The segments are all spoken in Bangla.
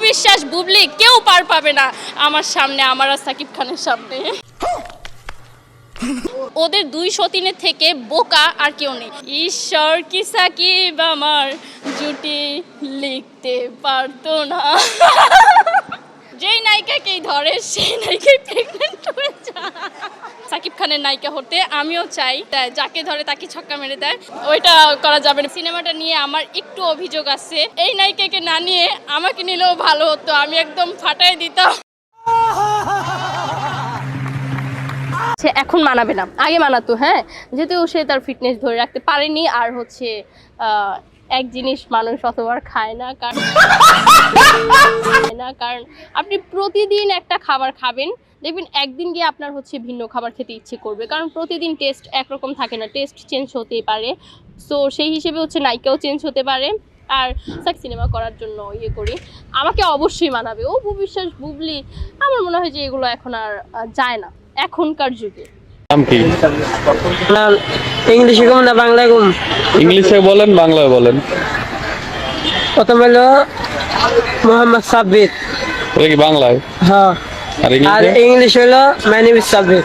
বিশ্বাস, বুবলি কেউ পার পাবে না আমার সামনে, আমার আর সাকিব খানের সামনে। ওদের দুই সতীনের থেকে বোকা আর কেউ নেই। ঈশ্বর কি সাকিব আমার জুটি লিখতে পারতো না। যেই নায়িকাকেই ধরে সেই নায়িকাই প্রেগনেন্ট হয়ে যায়। সাকিব খানের নায়িকা হতে আমিও চাই, যাকে ধরে তাকে ছক্কা মেরে দেয়, ওইটা করা যাবে না। সিনেমাটা নিয়ে আমার একটু অভিযোগ আছে, এই নায়িকাকে না নিয়ে আমাকে নিলেও ভালো হতো, আমি একদম ফাটাই দিতাম। এখন মানাবে না, আগে মানাতো। হ্যাঁ, যেহেতু সে তার ফিটনেস ধরে রাখতে পারেনি, আর হচ্ছে এক জিনিস মানুষ অতবার খায় না, কারণ আপনি প্রতিদিন একটা খাবার খাবেন, দেখবেন একদিন গিয়ে আপনার হচ্ছে ভিন্ন খাবার খেতে ইচ্ছে করবে, কারণ প্রতিদিন টেস্ট একরকম থাকে না, টেস্ট চেঞ্জ হতেই পারে। সো সেই হিসেবে হচ্ছে নায়িকাও চেঞ্জ হতে পারে। আর সিনেমা করার জন্য ইয়ে করি, আমাকে অবশ্যই মানাবে। ও বিশ্বাস, বুবলি, আমার মনে হয় যে এগুলো এখন আর যায় না এখনকার যুগে। নাম কি? ইংলিশে কম না বাংলায় কম? ইংলিশে বলেন, বাংলায় বলেন। প্রথম হলো মোহাম্মদ সাব্বির। এটা কি বাংলায়? হ্যাঁ। আর আর ইংলিশে? ইংলিশ হলো মাই নেম ইজ সাব্বির।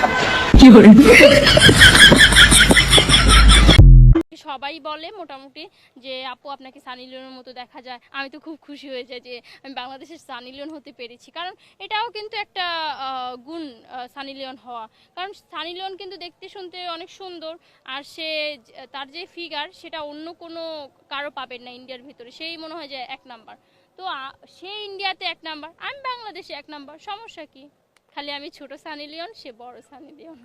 সবাই বলে মোটামুটি যে আপু আপনাকে সানি লিওনের মতো দেখা যায়। আমি তো খুব খুশি হয়ে যাই যে আমি বাংলাদেশের সানি লিওন হতে পেরেছি, কারণ এটাও কিন্তু একটা গুণ সানি লিওন হওয়া। কারণ সানি লিওন কিন্তু দেখতে শুনতে অনেক সুন্দর, আর সে তার যে ফিগার সেটা অন্য কোনো কারো পাবেন না ইন্ডিয়ার ভিতরে, সেই মনে হয় যে এক নাম্বার। তো সে ইন্ডিয়াতে এক নাম্বার, আমি বাংলাদেশে এক নাম্বার, সমস্যা কি? খালি আমি ছোট সানি লিওন, সে বড় সানি লিওন।